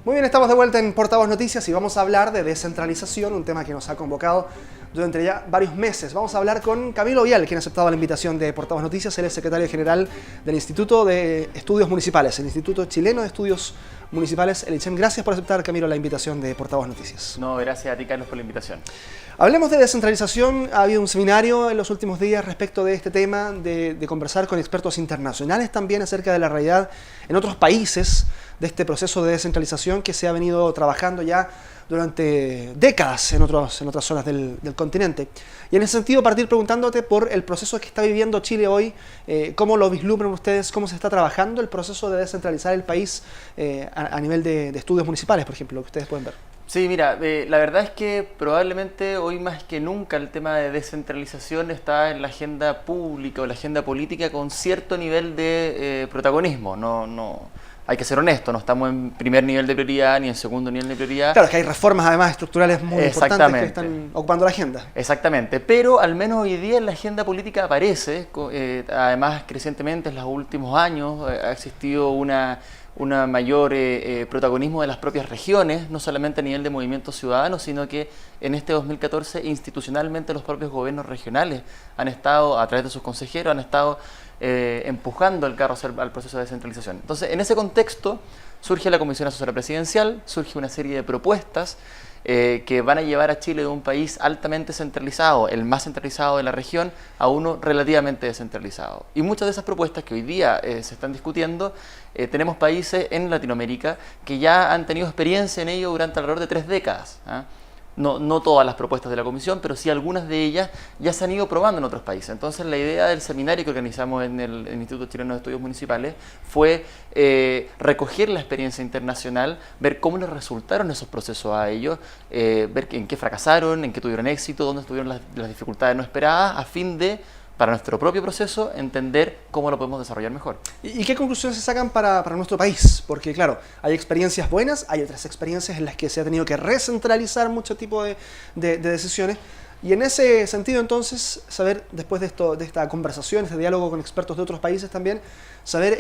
Muy bien, estamos de vuelta en Portavoz Noticias y vamos a hablar de descentralización, un tema que nos ha convocado durante ya varios meses. Vamos a hablar con Camilo Vial, quien ha aceptado la invitación de Portavoz Noticias. Él es secretario general del Instituto de Estudios Municipales, el Instituto Chileno de Estudios Municipales, el ICHEM. Gracias por aceptar, Camilo, la invitación de Portavoz Noticias. No, gracias a ti, Carlos, por la invitación. Hablemos de descentralización. Ha habido un seminario en los últimos días respecto de este tema, de conversar con expertos internacionales también acerca de la realidad en otros países de este proceso de descentralización que se ha venido trabajando ya durante décadas en otras zonas del continente. Y en ese sentido, partir preguntándote por el proceso que está viviendo Chile hoy, cómo lo vislumbran ustedes, cómo se está trabajando el proceso de descentralizar el país a nivel de estudios municipales, por ejemplo, lo que ustedes pueden ver. Sí, mira, la verdad es que probablemente hoy más que nunca el tema de descentralización está en la agenda pública o la agenda política con cierto nivel de protagonismo. Hay que ser honesto, no estamos en primer nivel de prioridad ni en segundo nivel de prioridad. Claro, es que hay reformas además estructurales muy importantes que están ocupando la agenda. Exactamente, pero al menos hoy día en la agenda política aparece, además crecientemente en los últimos años ha existido una mayor protagonismo de las propias regiones, no solamente a nivel de movimientos ciudadanos, sino que en este 2014 institucionalmente los propios gobiernos regionales han estado, a través de sus consejeros, han estado empujando el carro al proceso de descentralización. Entonces, en ese contexto surge la Comisión Asesora Presidencial, surge una serie de propuestas que van a llevar a Chile de un país altamente centralizado, el más centralizado de la región, a uno relativamente descentralizado. Y muchas de esas propuestas que hoy día se están discutiendo, tenemos países en Latinoamérica que ya han tenido experiencia en ello durante alrededor de 3 décadas. No todas las propuestas de la Comisión, pero sí algunas de ellas ya se han ido probando en otros países. Entonces la idea del seminario que organizamos en el Instituto Chileno de Estudios Municipales fue recoger la experiencia internacional, ver cómo les resultaron esos procesos a ellos, ver en qué fracasaron, en qué tuvieron éxito, dónde estuvieron las dificultades no esperadas, a fin de, para nuestro propio proceso, entender cómo lo podemos desarrollar mejor. ¿Y qué conclusiones se sacan para nuestro país? Porque claro, hay experiencias buenas, hay otras experiencias en las que se ha tenido que recentralizar mucho tipo de decisiones. Y en ese sentido, entonces, saber, después de esta conversación, este diálogo con expertos de otros países también, saber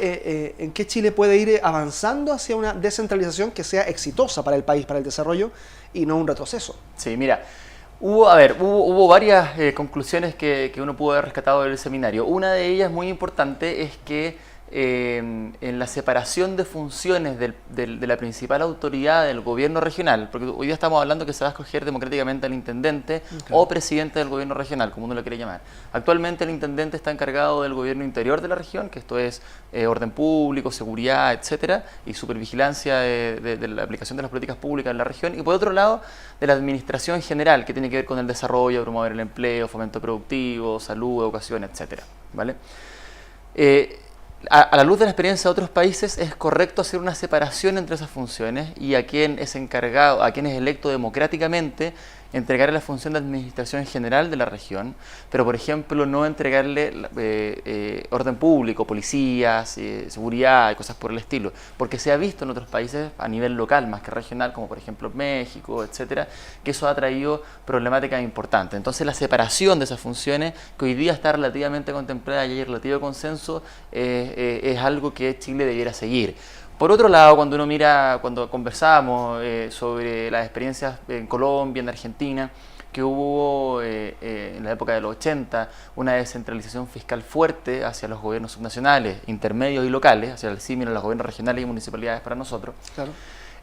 en qué Chile puede ir avanzando hacia una descentralización que sea exitosa para el país, para el desarrollo, y no un retroceso. Sí, mira, hubo varias conclusiones que uno pudo haber rescatado del seminario. Una de ellas muy importante es que en la separación de funciones de la principal autoridad del gobierno regional, porque hoy día estamos hablando que se va a escoger democráticamente al intendente o presidente del gobierno regional, como uno lo quiere llamar. Actualmente el intendente está encargado del gobierno interior de la región, que esto es orden público, seguridad, etcétera, y supervigilancia de la aplicación de las políticas públicas en la región, y por otro lado de la administración general, que tiene que ver con el desarrollo, promover el empleo, fomento productivo, salud, educación, etcétera, ¿vale? A la luz de la experiencia de otros países es correcto hacer una separación entre esas funciones y a quien es encargado, a quien es electo democráticamente, entregarle la función de administración general de la región, pero por ejemplo no entregarle orden público, policías, seguridad y cosas por el estilo, porque se ha visto en otros países a nivel local más que regional, como por ejemplo México, etcétera, que eso ha traído problemáticas importantes. Entonces la separación de esas funciones, que hoy día está relativamente contemplada y hay relativo consenso, es algo que Chile debiera seguir. Por otro lado, cuando conversamos sobre las experiencias en Colombia, en Argentina, que hubo en la época de los 80 una descentralización fiscal fuerte hacia los gobiernos subnacionales, intermedios y locales, hacia el símil a los gobiernos regionales y municipalidades para nosotros. Claro.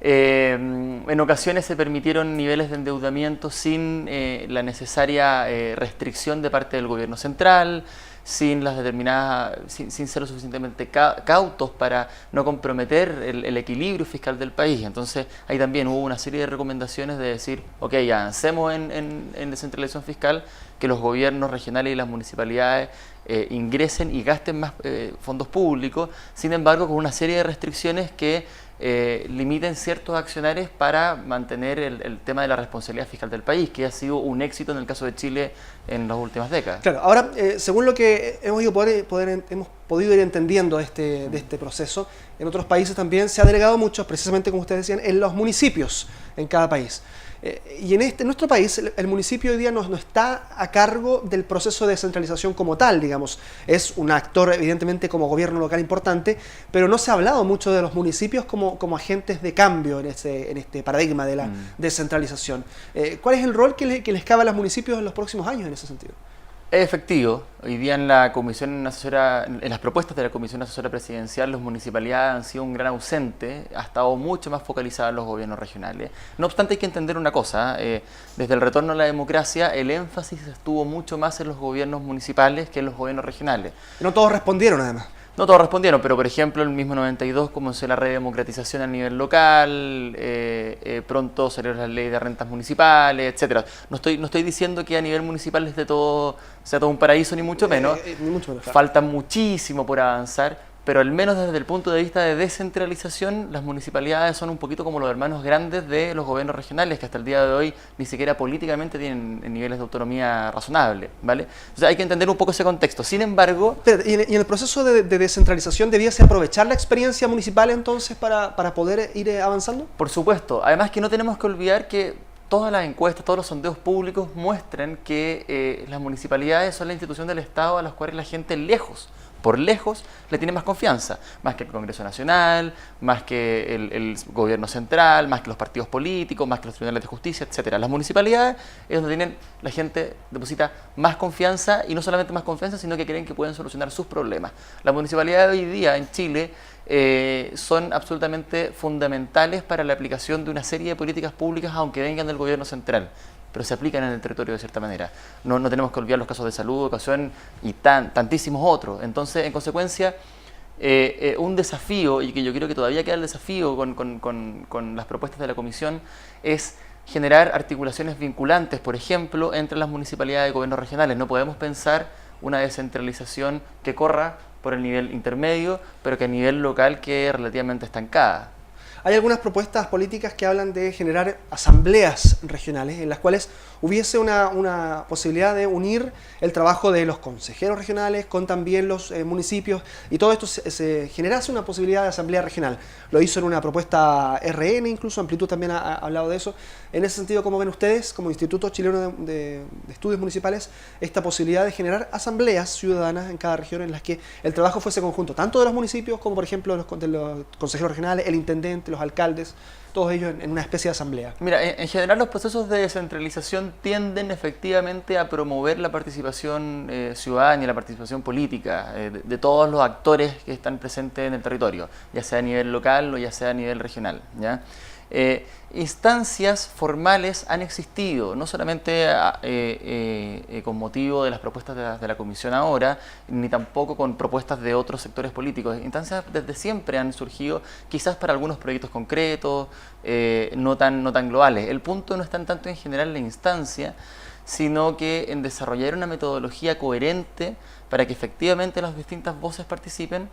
En ocasiones se permitieron niveles de endeudamiento sin la necesaria restricción de parte del gobierno central, sin ser lo suficientemente cautos para no comprometer el equilibrio fiscal del país. Entonces ahí también hubo una serie de recomendaciones de decir, ok, avancemos en descentralización fiscal, que los gobiernos regionales y las municipalidades ingresen y gasten más fondos públicos, sin embargo con una serie de restricciones que limiten ciertos accionarios para mantener el tema de la responsabilidad fiscal del país, que ha sido un éxito en el caso de Chile en las últimas décadas. Claro, ahora, según lo que hemos podido ir entendiendo de este proceso. En otros países también se ha delegado mucho, precisamente como ustedes decían, en los municipios en cada país. Y en nuestro país, el municipio hoy día no está a cargo del proceso de descentralización como tal, digamos. Es un actor, evidentemente, como gobierno local importante, pero no se ha hablado mucho de los municipios como agentes de cambio en este paradigma de la descentralización. ¿Cuál es el rol que les cabe a los municipios en los próximos años en ese sentido? Es efectivo. Hoy día en la comisión asesora, en las propuestas de la Comisión Asesora Presidencial, las municipalidades han sido un gran ausente, ha estado mucho más focalizada en los gobiernos regionales. No obstante, hay que entender una cosa, desde el retorno a la democracia, el énfasis estuvo mucho más en los gobiernos municipales que en los gobiernos regionales. No todos respondieron, además. No todos respondieron, pero por ejemplo, el mismo 92 comenzó la redemocratización a nivel local, pronto salieron las leyes de rentas municipales, etcétera. No estoy diciendo que a nivel municipal sea todo un paraíso, ni mucho menos. Ni mucho menos, claro. Falta muchísimo por avanzar, pero al menos desde el punto de vista de descentralización, las municipalidades son un poquito como los hermanos grandes de los gobiernos regionales, que hasta el día de hoy ni siquiera políticamente tienen niveles de autonomía razonables, ¿vale? O sea, hay que entender un poco ese contexto. Sin embargo... ¿Y en el proceso de descentralización debiese aprovechar la experiencia municipal entonces para poder ir avanzando? Por supuesto. Además que no tenemos que olvidar que todas las encuestas, todos los sondeos públicos muestran que las municipalidades son la institución del Estado a las cuales la gente por lejos, le tiene más confianza, más que el Congreso Nacional, más que el gobierno central, más que los partidos políticos, más que los tribunales de justicia, etcétera. Las municipalidades es donde la gente deposita más confianza, y no solamente más confianza, sino que creen que pueden solucionar sus problemas. Las municipalidades hoy día en Chile son absolutamente fundamentales para la aplicación de una serie de políticas públicas, aunque vengan del gobierno central, pero se aplican en el territorio de cierta manera. No tenemos que olvidar los casos de salud, educación y tantísimos otros. Entonces, en consecuencia, un desafío, y que yo creo que todavía queda el desafío con las propuestas de la Comisión, es generar articulaciones vinculantes, por ejemplo, entre las municipalidades y gobiernos regionales. No podemos pensar una descentralización que corra por el nivel intermedio, pero que a nivel local quede relativamente estancada. Hay algunas propuestas políticas que hablan de generar asambleas regionales en las cuales hubiese una posibilidad de unir el trabajo de los consejeros regionales con también los municipios, y todo esto se generase una posibilidad de asamblea regional. Lo hizo en una propuesta RN, incluso Amplitud también ha hablado de eso. En ese sentido, ¿cómo ven ustedes, como Instituto Chileno de Estudios Municipales, esta posibilidad de generar asambleas ciudadanas en cada región en las que el trabajo fuese conjunto, tanto de los municipios como, por ejemplo, de los consejeros regionales, el intendente, los alcaldes, todos ellos en una especie de asamblea? Mira, en general los procesos de descentralización tienden efectivamente a promover la participación ciudadana y la participación política de todos los actores que están presentes en el territorio, ya sea a nivel local o ya sea a nivel regional, ¿ya? Instancias formales han existido, no solamente con motivo de las propuestas de la Comisión ahora, ni tampoco con propuestas de otros sectores políticos. Instancias desde siempre han surgido, quizás para algunos proyectos concretos, no tan globales. El punto no está tanto en generar la instancia, sino que en desarrollar una metodología coherente para que efectivamente las distintas voces participen.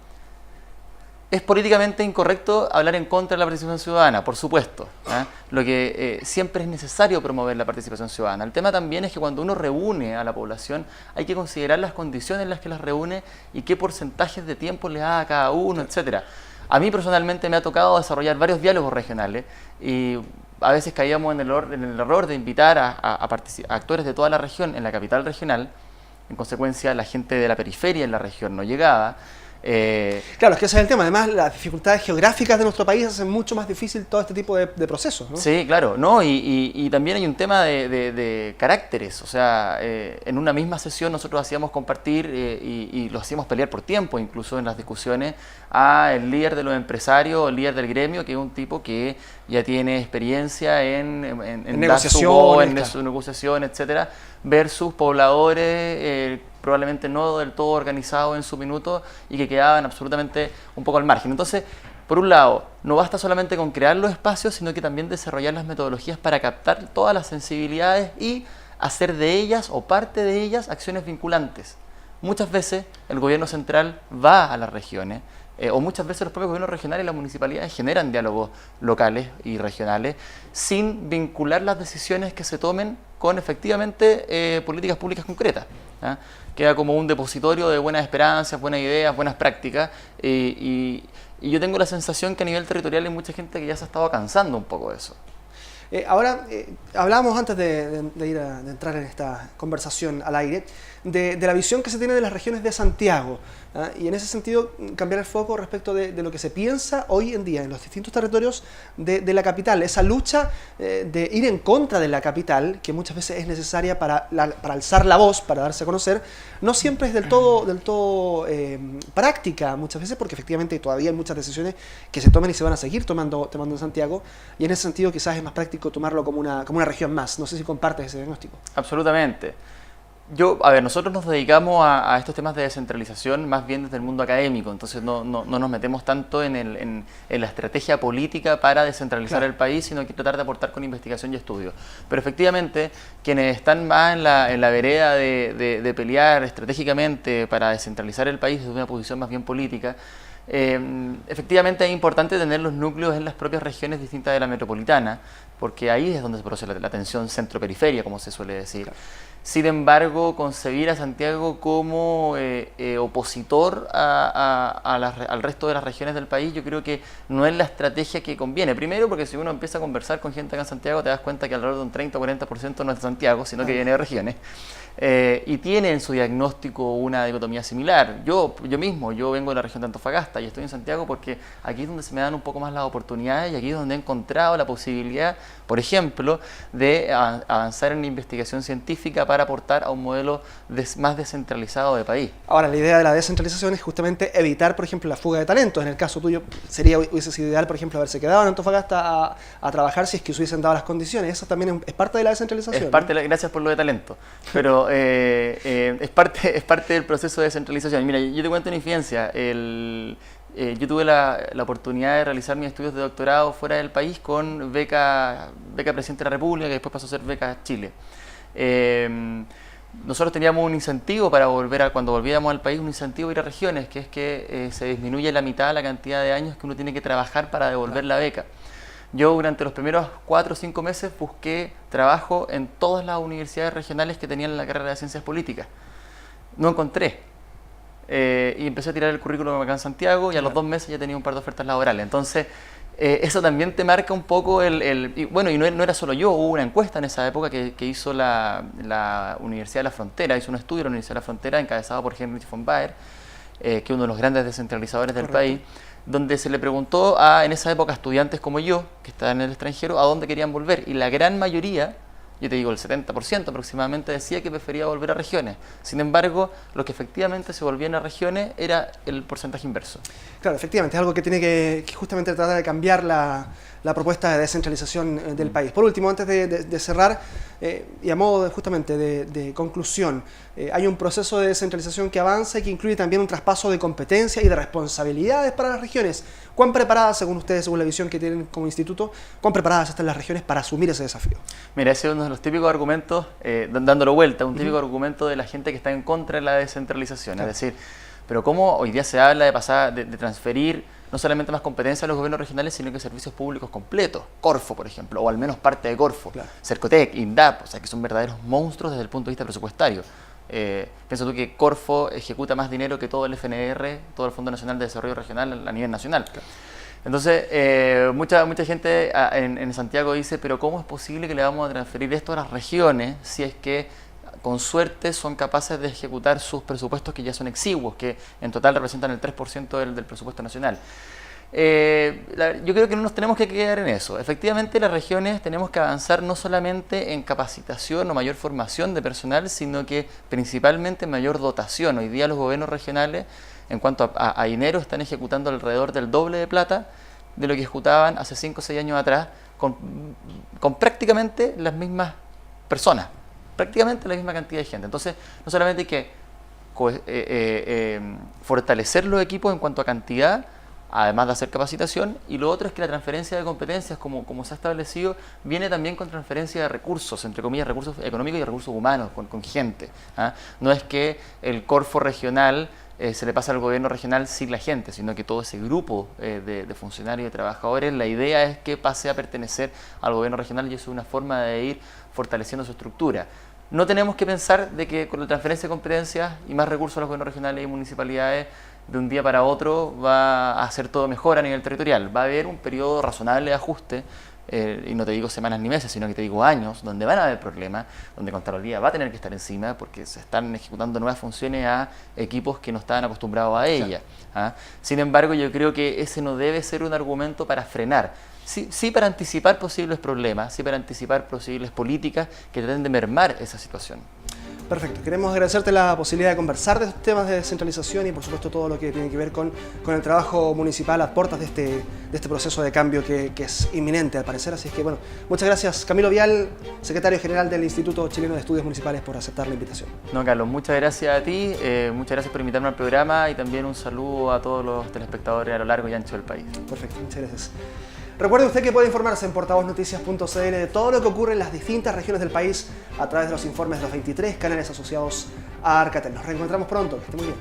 Es políticamente incorrecto hablar en contra de la participación ciudadana, por supuesto, ¿eh? Lo que siempre es necesario promover la participación ciudadana. El tema también es que cuando uno reúne a la población hay que considerar las condiciones en las que las reúne y qué porcentajes de tiempo le da a cada uno, etcétera. A mí personalmente me ha tocado desarrollar varios diálogos regionales y a veces caíamos en el error de invitar a actores de toda la región en la capital regional. En consecuencia, la gente de la periferia en la región no llegaba. Claro, es que ese es el tema. Además, las dificultades geográficas de nuestro país hacen mucho más difícil todo este tipo de procesos, ¿no? Sí, claro, ¿no? Y también hay un tema de caracteres. O sea, en una misma sesión nosotros hacíamos compartir y lo hacíamos pelear por tiempo, incluso en las discusiones, a el líder de los empresarios, el líder del gremio, que es un tipo que ya tiene experiencia en negociaciones, en su negociación, etcétera, versus pobladores probablemente no del todo organizados en su minuto y que quedaban absolutamente un poco al margen. Entonces, por un lado, no basta solamente con crear los espacios, sino que también desarrollar las metodologías para captar todas las sensibilidades y hacer de ellas o parte de ellas acciones vinculantes. Muchas veces el gobierno central va a las regiones, o muchas veces los propios gobiernos regionales y las municipalidades generan diálogos locales y regionales sin vincular las decisiones que se tomen con efectivamente políticas públicas concretas, ¿ah? queda como un depositorio de buenas esperanzas, buenas ideas, buenas prácticas, y yo tengo la sensación que a nivel territorial hay mucha gente que ya se ha estado cansando un poco de eso. Ahora, hablábamos antes de entrar en esta conversación al aire, de la visión que se tiene de las regiones de Santiago, ¿ah? Y en ese sentido cambiar el foco respecto de lo que se piensa hoy en día en los distintos territorios de la capital, esa lucha de ir en contra de la capital, que muchas veces es necesaria para alzar la voz, para darse a conocer, no siempre es del todo práctica muchas veces, porque efectivamente todavía hay muchas decisiones que se toman y se van a seguir tomando en Santiago, y en ese sentido quizás es más práctico tomarlo como una región más. No sé si compartes ese diagnóstico. Absolutamente. Nosotros nos dedicamos a estos temas de descentralización más bien desde el mundo académico, entonces no nos metemos tanto en la estrategia política para descentralizar el país, sino que tratar de aportar con investigación y estudio. Pero efectivamente, quienes están más en la vereda de pelear estratégicamente para descentralizar el país desde una posición más bien política, efectivamente es importante tener los núcleos en las propias regiones distintas de la metropolitana, porque ahí es donde se produce la tensión centro-periferia, como se suele decir. Claro. Sin embargo, concebir a Santiago como opositor al resto de las regiones del país, yo creo que no es la estrategia que conviene. Primero, porque si uno empieza a conversar con gente acá en Santiago, te das cuenta que alrededor de un 30 o 40% no es de Santiago, sino que viene de regiones. Y tiene en su diagnóstico una dicotomía similar. Yo vengo de la región de Antofagasta y estoy en Santiago porque aquí es donde se me dan un poco más las oportunidades y aquí es donde he encontrado la posibilidad, por ejemplo, de avanzar en la investigación científica para aportar a un modelo más descentralizado de país. Ahora, la idea de la descentralización es justamente evitar, por ejemplo, la fuga de talentos. En el caso tuyo, hubiese sido ideal, por ejemplo, haberse quedado en Antofagasta a trabajar si es que se hubiesen dado las condiciones. Eso también es parte de la descentralización. Es parte, ¿no? Gracias por lo de talento. Pero es parte del proceso de descentralización. Mira, yo te cuento una infidencia. Yo tuve la oportunidad de realizar mis estudios de doctorado fuera del país con beca Presidente de la República, que después pasó a ser beca Chile. Nosotros teníamos un incentivo para cuando volvíamos al país, un incentivo a ir a regiones, que es que se disminuye la mitad la cantidad de años que uno tiene que trabajar para devolver la beca. Yo durante los primeros 4 o 5 meses busqué trabajo en todas las universidades regionales que tenían la carrera de Ciencias Políticas. No encontré. Y empecé a tirar el currículum acá en Santiago y a los 2 meses ya tenía un par de ofertas laborales. Entonces, eso también te marca un poco y no era solo yo, hubo una encuesta en esa época que hizo la Universidad de la Frontera, hizo un estudio de la Universidad de la Frontera encabezado por Heinrich von Baer, que es uno de los grandes descentralizadores del país, donde se le preguntó en esa época a estudiantes como yo, que estaban en el extranjero, a dónde querían volver. Y la gran mayoría, yo te digo el 70% aproximadamente, decía que prefería volver a regiones. Sin embargo, lo que efectivamente se volvían a regiones era el porcentaje inverso. Claro, efectivamente, es algo que tiene que justamente tratar de cambiar la propuesta de descentralización del país. Por último, antes de cerrar, y a modo justamente de conclusión, hay un proceso de descentralización que avanza y que incluye también un traspaso de competencias y de responsabilidades para las regiones. ¿Cuán preparadas, según ustedes, según la visión que tienen como instituto, cuán preparadas están las regiones para asumir ese desafío? Mira, ese es uno de los típicos argumentos, dándolo vuelta, un típico argumento de la gente que está en contra de la descentralización. Claro. Es decir, pero ¿cómo hoy día se habla de transferir no solamente más competencias a los gobiernos regionales, sino que servicios públicos completos? Corfo, por ejemplo, o al menos parte de Corfo. Claro. Cercotec, INDAP, o sea, que son verdaderos monstruos desde el punto de vista presupuestario. Piensa tú que Corfo ejecuta más dinero que todo el FNR, todo el Fondo Nacional de Desarrollo Regional a nivel nacional. Claro. Entonces, mucha gente en Santiago dice, pero ¿cómo es posible que le vamos a transferir esto a las regiones si es que con suerte son capaces de ejecutar sus presupuestos que ya son exiguos, que en total representan el 3% del presupuesto nacional? Yo creo que no nos tenemos que quedar en eso. Efectivamente, las regiones tenemos que avanzar no solamente en capacitación o mayor formación de personal, sino que principalmente en mayor dotación. Hoy día los gobiernos regionales, en cuanto a dinero, están ejecutando alrededor del doble de plata de lo que ejecutaban hace 5 o 6 años atrás con prácticamente las mismas personas, prácticamente la misma cantidad de gente. Entonces, no solamente hay que fortalecer los equipos en cuanto a cantidad, además de hacer capacitación, y lo otro es que la transferencia de competencias, como se ha establecido, viene también con transferencia de recursos, entre comillas, recursos económicos y recursos humanos, con gente. No es que el Corfo regional se le pasa al gobierno regional sin la gente, sino que todo ese grupo de funcionarios y de trabajadores, la idea es que pase a pertenecer al gobierno regional y eso es una forma de ir fortaleciendo su estructura. No tenemos que pensar de que con la transferencia de competencias y más recursos a los gobiernos regionales y municipalidades de un día para otro va a hacer todo mejor a nivel territorial. Va a haber un periodo razonable de ajuste, y no te digo semanas ni meses, sino que te digo años, donde van a haber problemas, donde Contraloría va a tener que estar encima porque se están ejecutando nuevas funciones a equipos que no estaban acostumbrados a ellas. ¿Ah? Sin embargo, yo creo que ese no debe ser un argumento para frenar. Sí para anticipar posibles problemas, sí para anticipar posibles políticas que traten de mermar esa situación. Perfecto. Queremos agradecerte la posibilidad de conversar de estos temas de descentralización y por supuesto todo lo que tiene que ver con el trabajo municipal a puertas de este proceso de cambio que es inminente al parecer. Así es que bueno, muchas gracias Camilo Vial, secretario general del Instituto Chileno de Estudios Municipales, por aceptar la invitación. No, Carlos, muchas gracias a ti, muchas gracias por invitarme al programa y también un saludo a todos los telespectadores a lo largo y ancho del país. Perfecto, muchas gracias. Recuerde usted que puede informarse en portavoznoticias.cl de todo lo que ocurre en las distintas regiones del país a través de los informes de los 23 canales asociados a Arcatel. Nos reencontramos pronto, que esté muy bien.